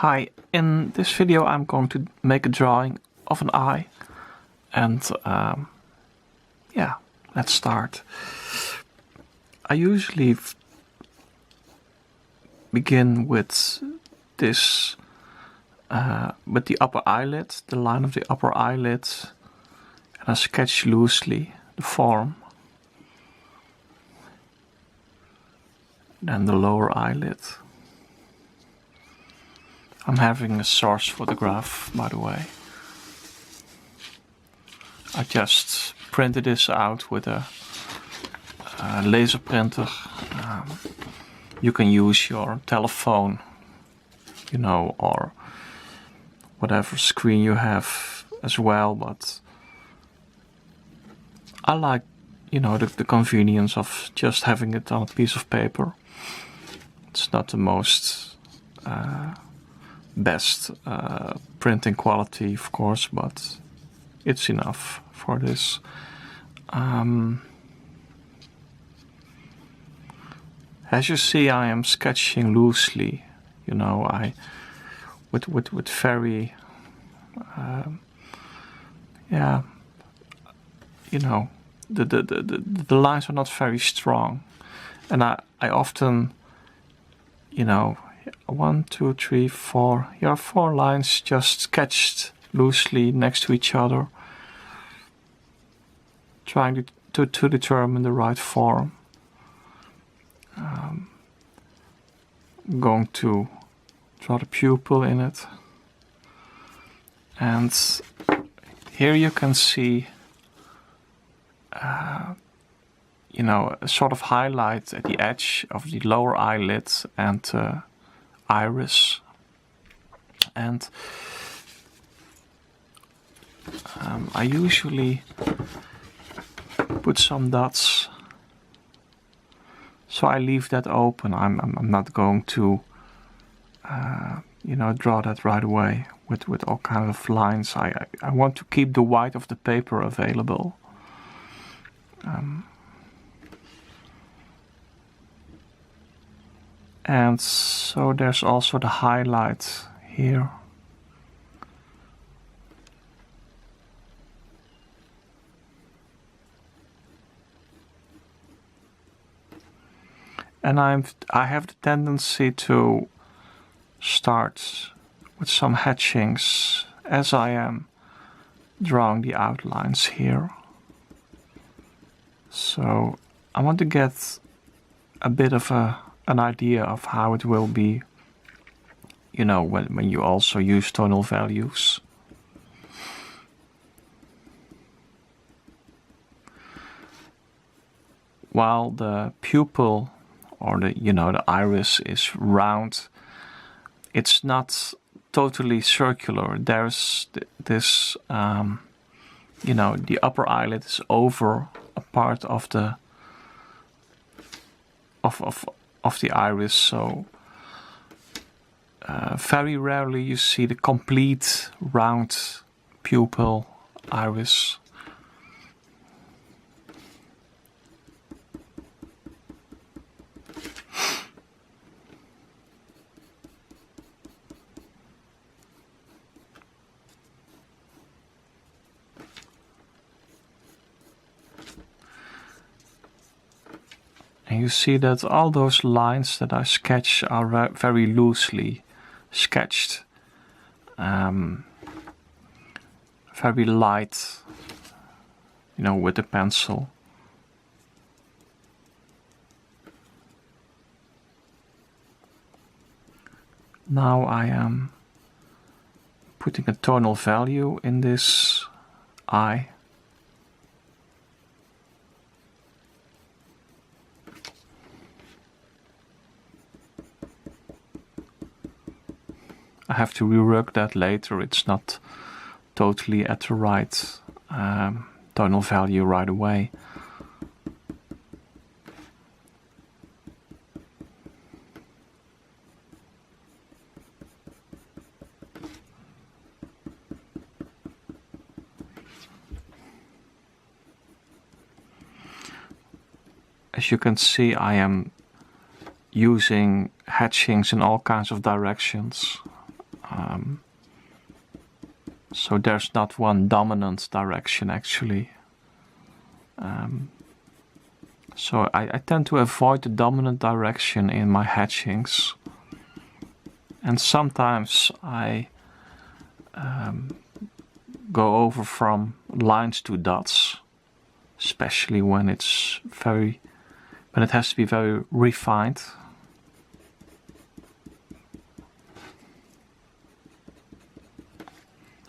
Hi, in this video I'm going to make a drawing of an eye and yeah, let's start. I usually begin with this, with the upper eyelid, the line of the upper eyelid, and I sketch loosely the form. Then the lower eyelid. I'm having a source photograph, by the way. I just printed this out with a laser printer. You can use your telephone, you know, or whatever screen you have as well, but I like, you know, the convenience of just having it on a piece of paper. It's not the most best printing quality, of course, but it's enough for this. As you see, I am sketching loosely, you know, with very yeah, you know, the lines are not very strong, and I often, you know, 1, 2, 3, 4. Here are 4 lines just sketched loosely next to each other, trying to determine the right form. I'm going to draw the pupil in it, and here you can see, you know, a sort of highlight at the edge of the lower eyelid and iris, and I usually put some dots, so I leave that open. I'm not going to you know, draw that right away with all kinds of lines. I want to keep the white of the paper available. And so there's also the highlight here. And I have the tendency to start with some hatchings as I am drawing the outlines here. So I want to get a bit of an idea of how it will be, you know, when you also use tonal values. While the pupil, or the, you know, the iris is round, it's not totally circular. There's this, you know, the upper eyelid is over a part of the of the iris, so very rarely you see the complete round pupil iris. And you see that all those lines that I sketch are very loosely sketched. Very light, you know, with the pencil. Now I am putting a tonal value in this eye. I have to rework that later. It's not totally at the right tonal value right away. As you can see, I am using hatchings in all kinds of directions. So there's not one dominant direction actually. So I tend to avoid the dominant direction in my hatchings. And sometimes I go over from lines to dots, especially when it has to be very refined.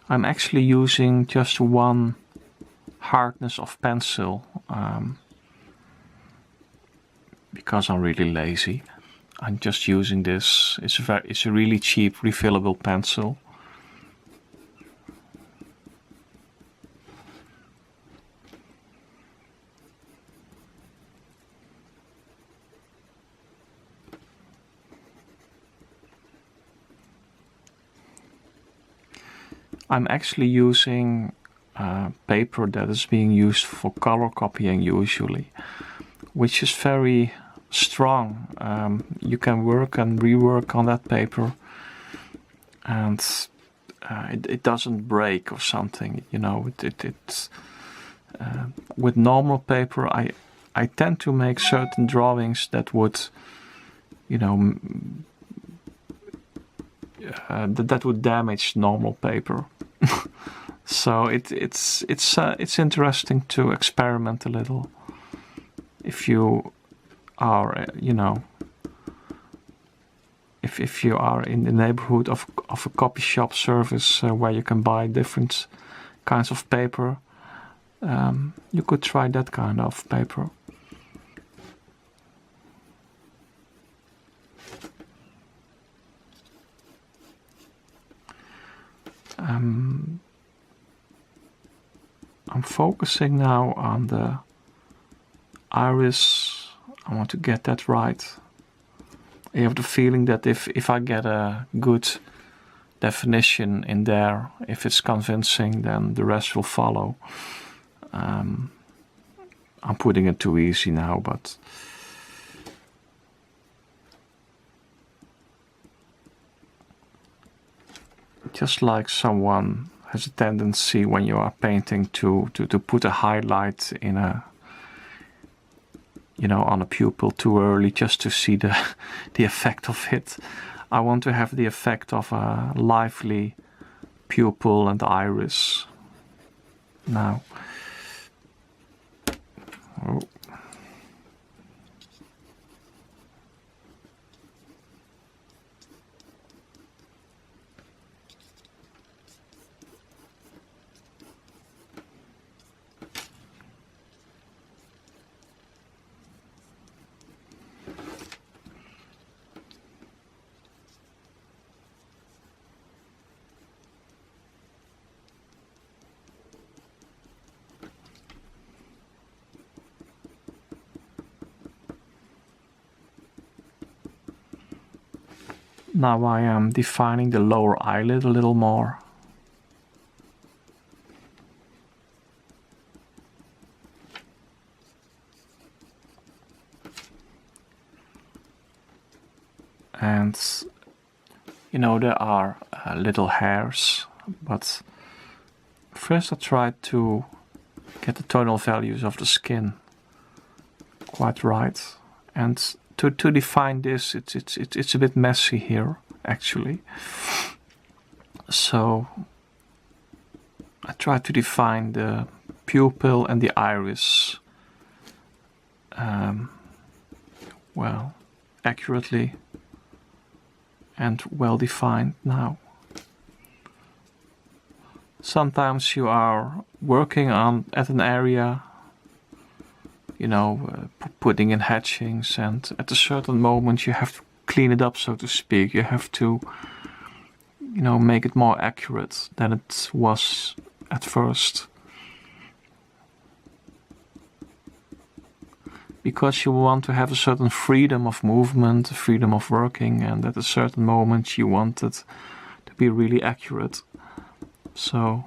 I'm actually using just one hardness of pencil because I'm really lazy. I'm just using this. It's a really cheap refillable pencil. I'm actually using paper that is being used for color copying usually, which is very strong. You can work and rework on that paper, and it doesn't break or something. You know, with normal paper, I tend to make certain drawings that would, you know, that would damage normal paper. So it's interesting to experiment a little. If you are, you know, if you are in the neighborhood of a copy shop service where you can buy different kinds of paper, you could try that kind of paper. I'm focusing now on the iris. I want to get that right. I have the feeling that if I get a good definition in there, if it's convincing, then the rest will follow. I'm putting it too easy now, but just like someone has a tendency when you are painting to put a highlight in a, you know, on a pupil too early just to see the effect of it. I want to have the effect of a lively pupil and iris now. Oh. Now I am defining the lower eyelid a little more. And, you know, there are little hairs, but first I tried to get the tonal values of the skin quite right. And to define this, it's a bit messy here, actually. So I tried to define the pupil and the iris well, accurately and well defined now. Sometimes you are working at an area, you know, putting in hatchings, and at a certain moment you have to clean it up, so to speak. You have to, you know, make it more accurate than it was at first. Because you want to have a certain freedom of movement, freedom of working, and at a certain moment you want it to be really accurate. So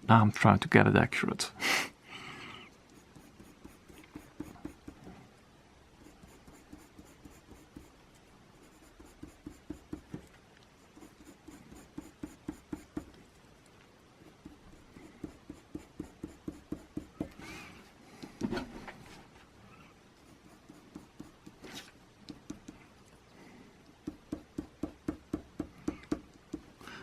now I'm trying to get it accurate.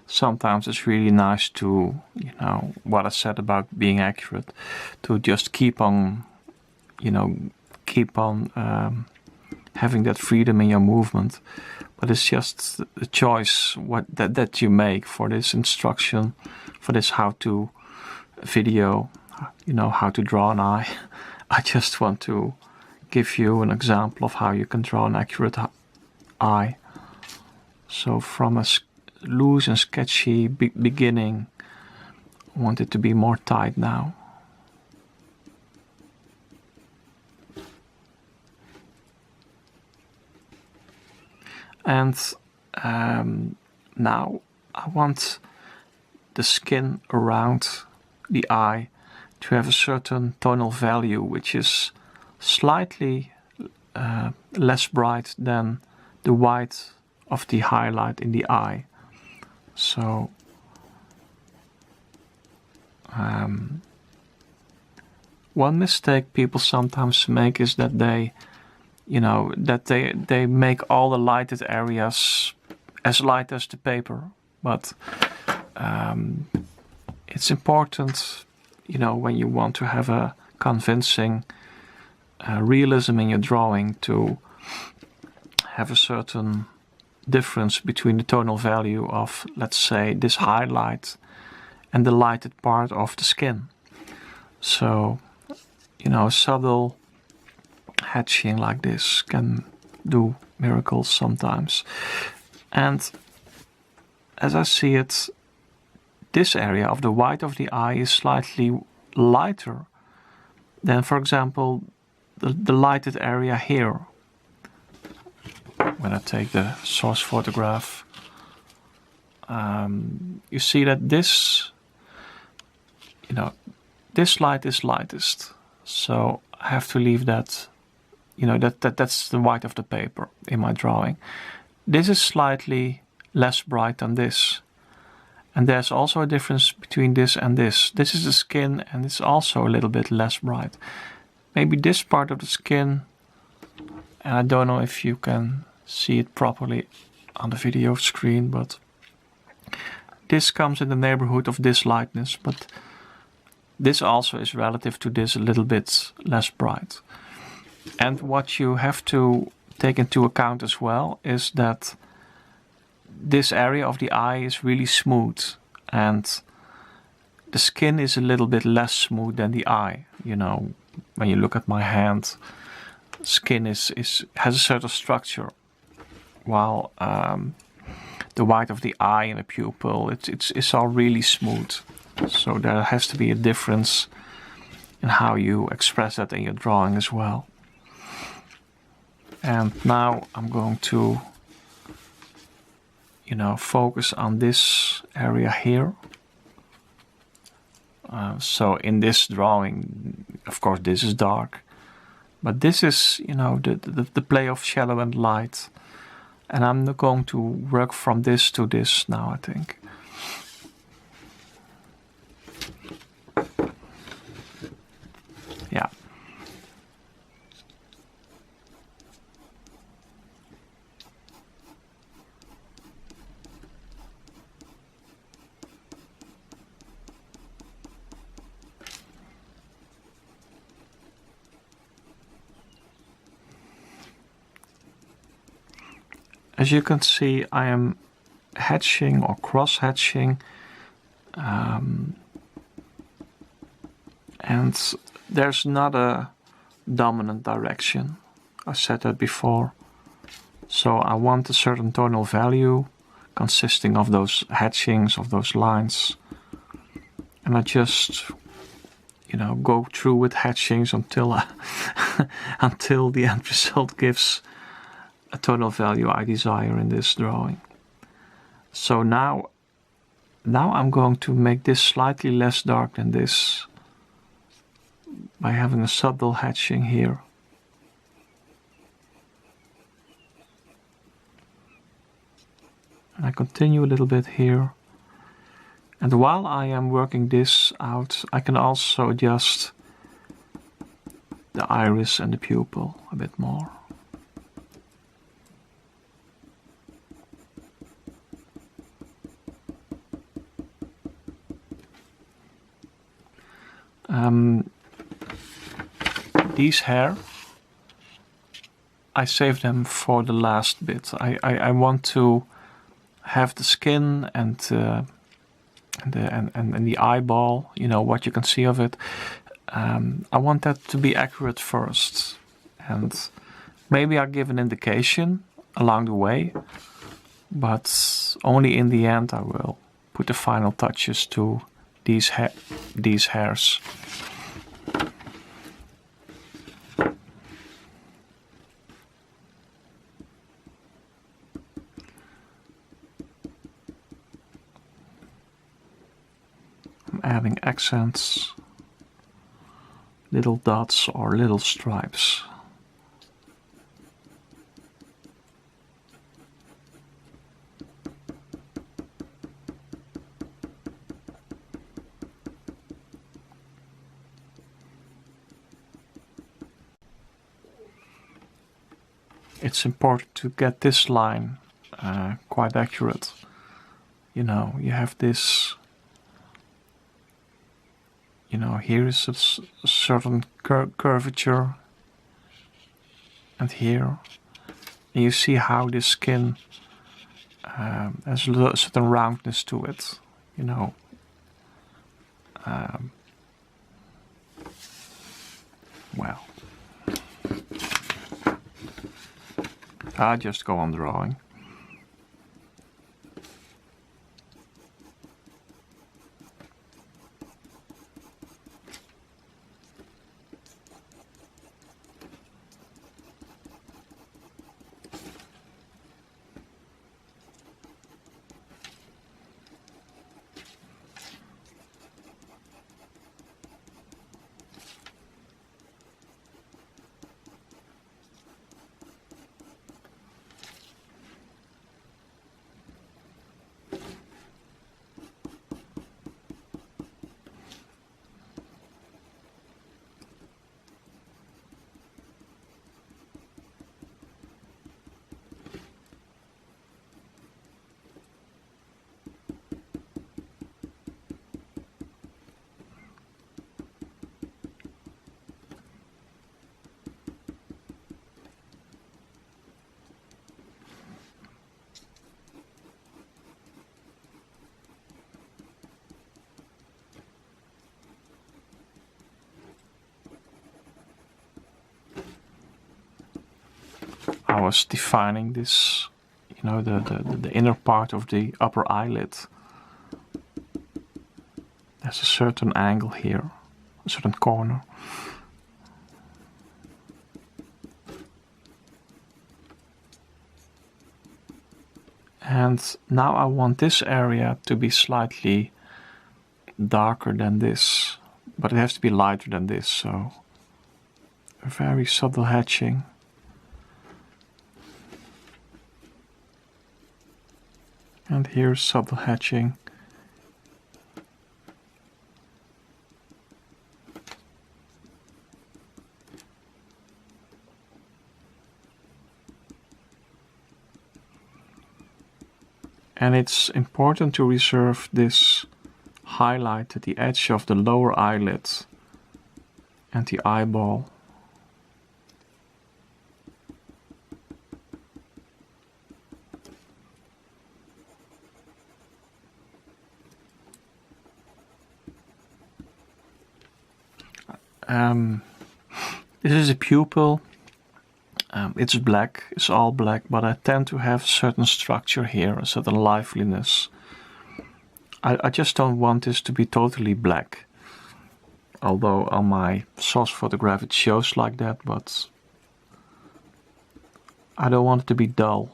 sometimes it's really nice to, you know, what I said about being accurate, to just keep on, you know, having that freedom in your movement. But it's just a choice that you make for this instruction, for this how-to video, you know, how to draw an eye. I just want to give you an example of how you can draw an accurate eye. So from a loose and sketchy beginning, I want it to be more tight now. And now I want the skin around the eye to have a certain tonal value which is slightly less bright than the white of the highlight in the eye. So one mistake people sometimes make is that they, you know, that they make all the lighted areas as light as the paper. But it's important, you know, when you want to have a convincing realism in your drawing, to have a certain difference between the tonal value of, let's say, this highlight and the lighted part of the skin. So, you know, subtle hatching like this can do miracles sometimes. And as I see it, this area of the white of the eye is slightly lighter than, for example, the lighted area here. When I take the source photograph, you see that this, you know, this light is lightest. So I have to leave that, you know, that's the white of the paper in my drawing. This is slightly less bright than this. And there's also a difference between this and this. This is the skin, and it's also a little bit less bright. Maybe this part of the skin, and I don't know if you can see it properly on the video screen, but this comes in the neighborhood of this lightness, but this also is relative to this a little bit less bright. And what you have to take into account as well is that this area of the eye is really smooth, and the skin is a little bit less smooth than the eye. You know, when you look at my hand, skin has a certain structure, while the white of the eye and the pupil, it's all really smooth. So there has to be a difference in how you express that in your drawing as well. And now I'm going to, you know, focus on this area here. So in this drawing, of course, this is dark, but this is, you know, the play of shadow and light. And I'm going to work from this to this now, I think. Yeah. As you can see, I am hatching or cross-hatching, and there's not a dominant direction. I said that before. So I want a certain tonal value consisting of those hatchings, of those lines. And I just, you know, go through with hatchings until until the end result gives a tonal value I desire in this drawing. So now I'm going to make this slightly less dark than this by having a subtle hatching here. And I continue a little bit here. And while I am working this out, I can also adjust the iris and the pupil a bit more. these hair, I save them for the last bit. I want to have the skin and the eyeball, you know, what you can see of it. I want that to be accurate first, and maybe I'll give an indication along the way, but only in the end I will put the final touches to these hairs. I'm adding accents, little dots or little stripes. It's important to get this line quite accurate. You know, you have this, you know, here is a certain curvature, and here, and you see how this skin has a certain roundness to it, you know. Well, I'll just go on drawing. I was defining this, you know, the inner part of the upper eyelid. There's a certain angle here, a certain corner. And now I want this area to be slightly darker than this, but it has to be lighter than this, so a very subtle hatching. And here's subtle hatching. And it's important to reserve this highlight at the edge of the lower eyelid and the eyeball. This is a pupil. It's black, it's all black, but I tend to have certain structure here, a certain liveliness. I just don't want this to be totally black. Although on my source photograph it shows like that, but I don't want it to be dull.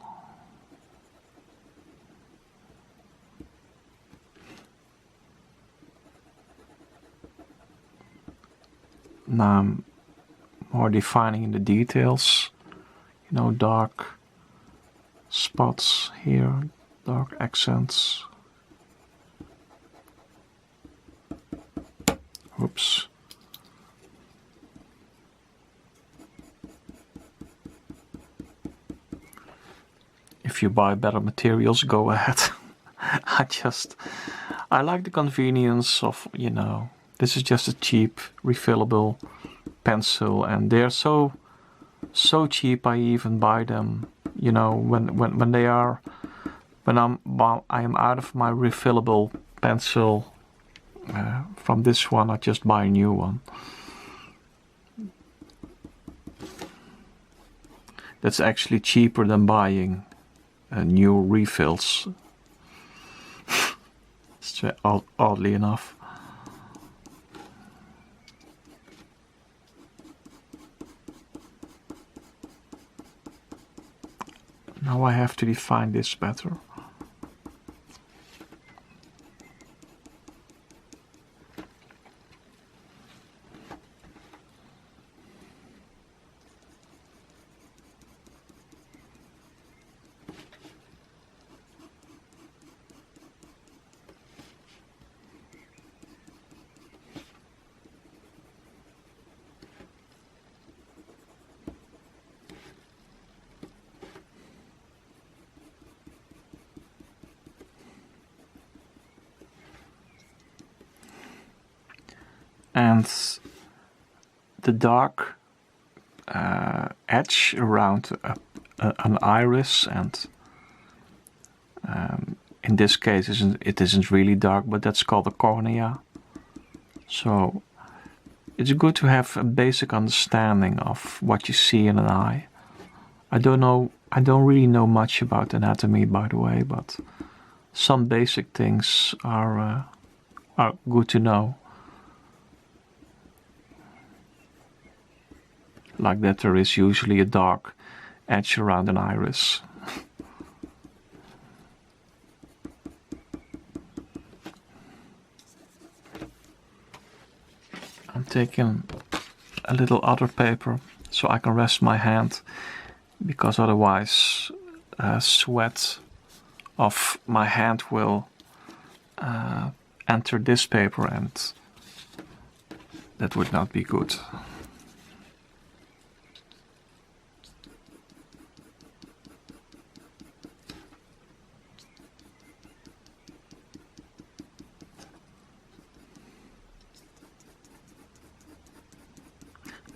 Now I'm more defining in the details, you know, dark spots here, dark accents. Oops. If you buy better materials, go ahead. I like the convenience of, you know, this is just a cheap, refillable pencil, and they're so cheap. I even buy them, you know, when I am out of my refillable pencil from this one, I just buy a new one. That's actually cheaper than buying new refills. Oddly enough. Now I have to define this better. And the dark edge around an iris, and in this case it isn't really dark, but that's called the cornea. So it's good to have a basic understanding of what you see in an eye. I don't really know much about anatomy, by the way, but some basic things are good to know. Like that there is usually a dark edge around an iris. I'm taking a little other paper so I can rest my hand, because otherwise sweat of my hand will enter this paper, and that would not be good.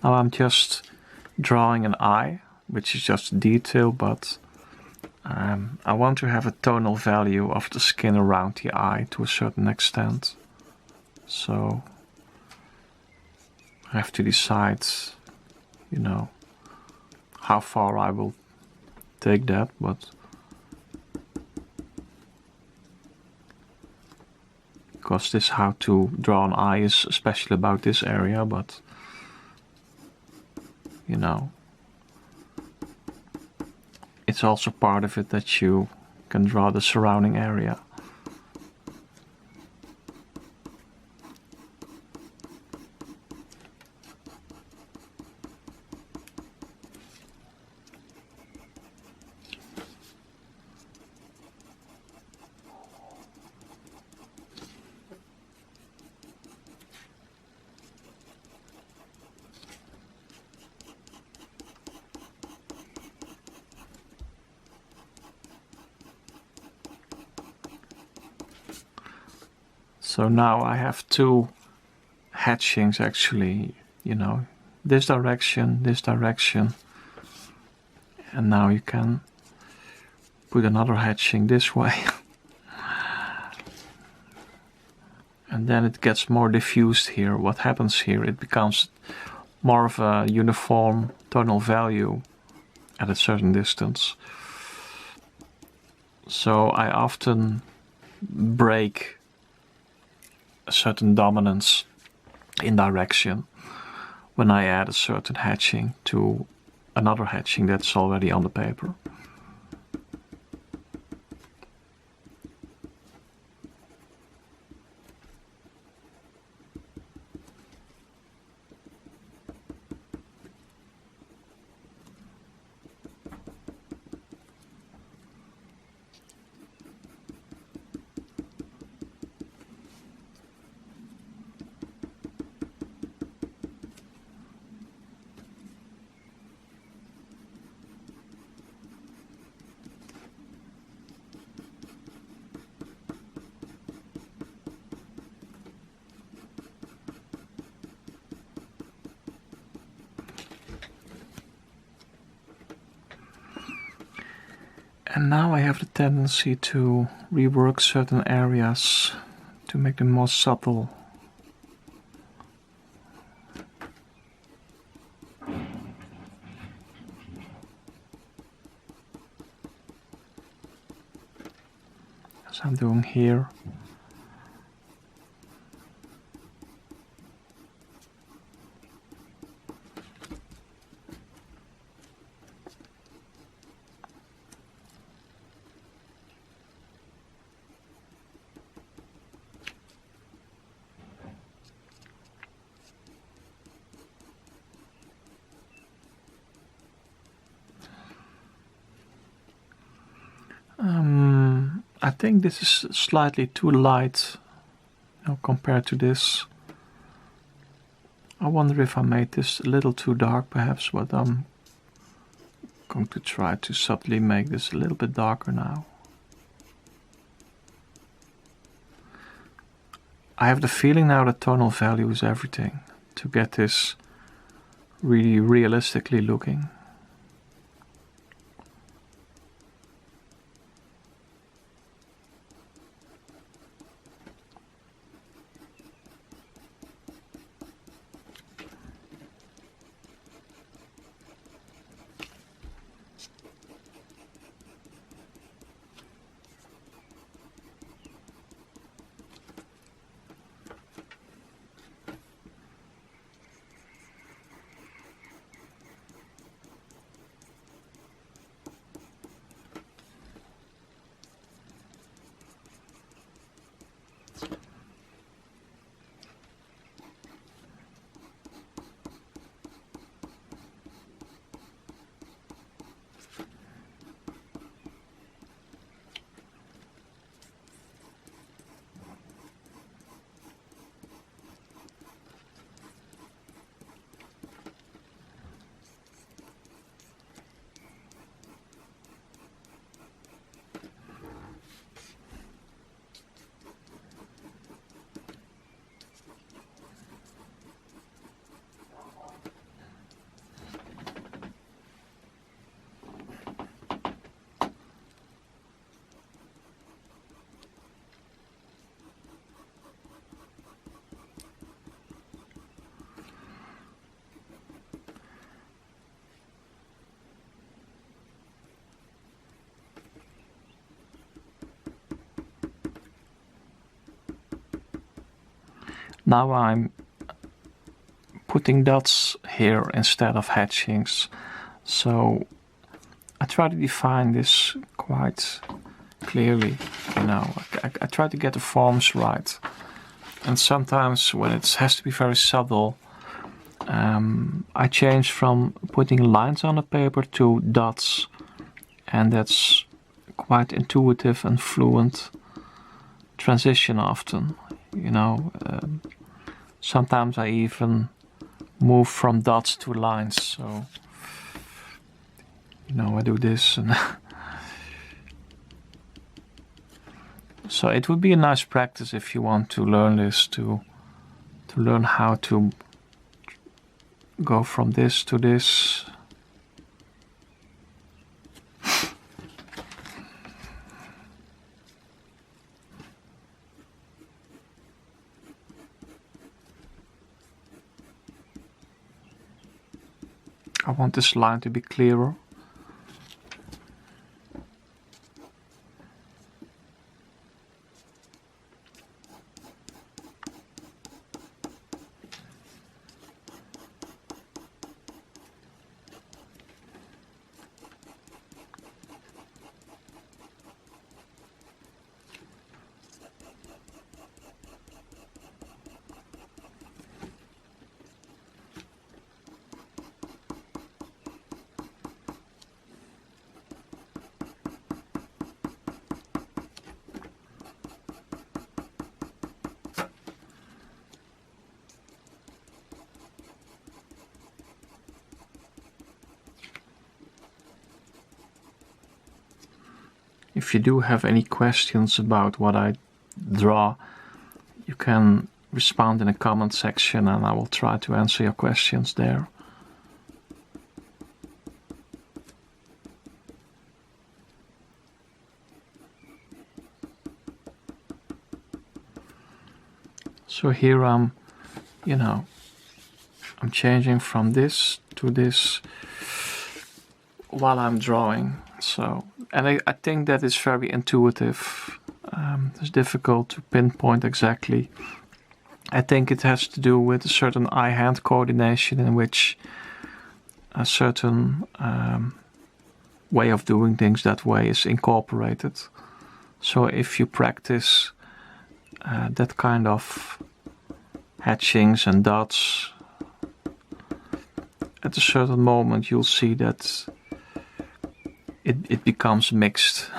Now I'm just drawing an eye, which is just detail, but I want to have a tonal value of the skin around the eye to a certain extent. So I have to decide, you know, how far I will take that, but because this how to draw an eye is especially about this area, but you know, it's also part of it that you can draw the surrounding area. So now I have two hatchings actually, you know, this direction, and now you can put another hatching this way. And then it gets more diffused here. What happens here, it becomes more of a uniform tonal value at a certain distance. So I often break a certain dominance in direction when I add a certain hatching to another hatching that's already on the paper. And now I have the tendency to rework certain areas to make them more subtle. As I'm doing here. I think this is slightly too light, compared to this. I wonder if I made this a little too dark perhaps, but I'm going to try to subtly make this a little bit darker now. I have the feeling now that tonal value is everything to get this really realistically looking. Now I'm putting dots here instead of hatchings, so I try to define this quite clearly. I try to get the forms right, and sometimes when it has to be very subtle, I change from putting lines on the paper to dots, and that's quite intuitive and fluent transition often. Sometimes I even move from dots to lines, so I do this, and so it would be a nice practice if you want to learn this, to learn how to go from this to this. I want this line to be clearer. If you do have any questions about what I draw, you can respond in the comment section and I will try to answer your questions there. So here I'm, you know, I'm changing from this to this while I'm drawing. So, and I think that is very intuitive. It's difficult to pinpoint exactly. I think it has to do with a certain eye-hand coordination in which a certain way of doing things that way is incorporated. So if you practice that kind of hatchings and dots, at a certain moment you'll see that it becomes mixed.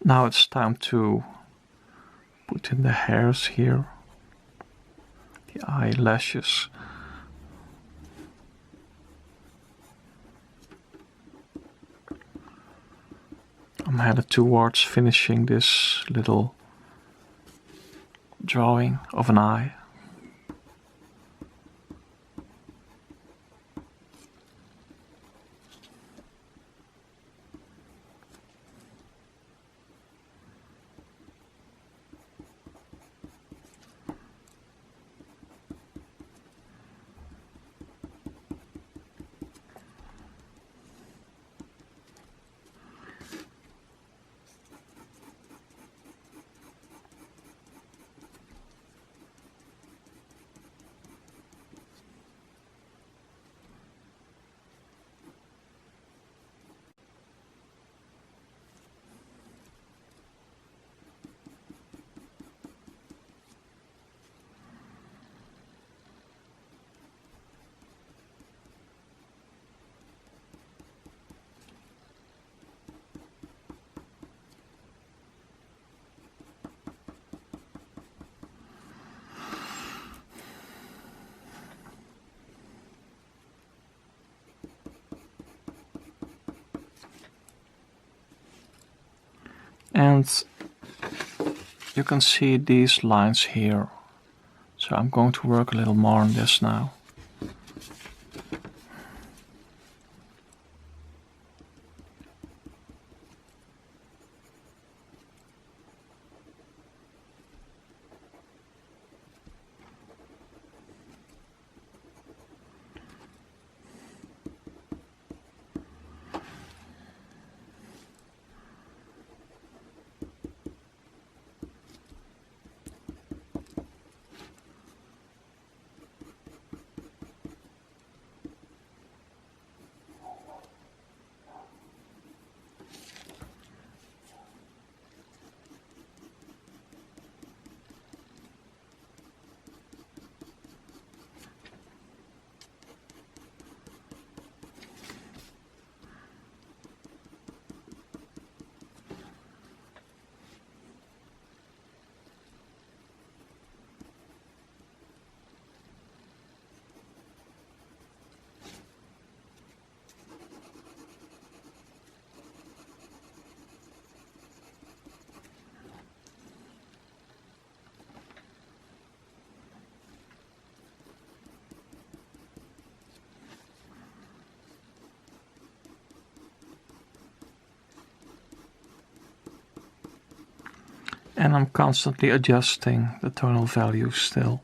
Now it's time to put in the hairs here, the eyelashes. I'm headed towards finishing this little drawing of an eye. And you can see these lines here. So I'm going to work a little more on this now. And I'm constantly adjusting the tonal values still.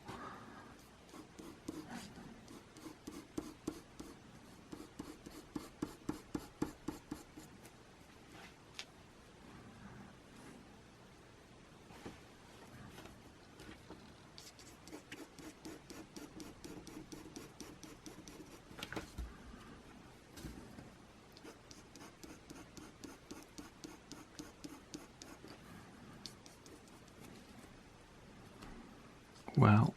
Well,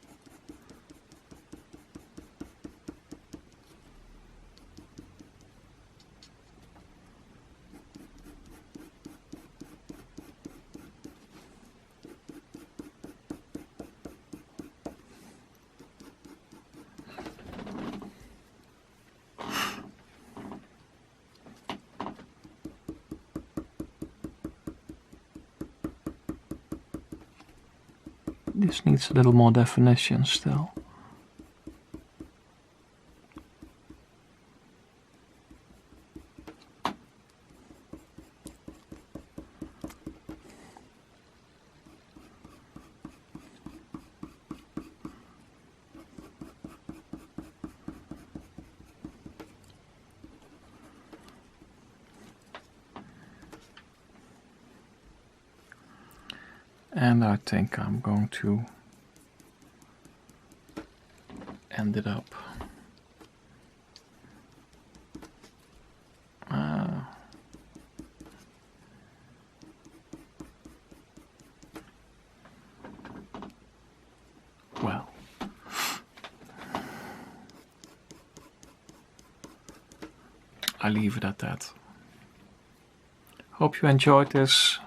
this needs a little more definition still. And I think I'm going to end it up. Well, I leave it at that. Hope you enjoyed this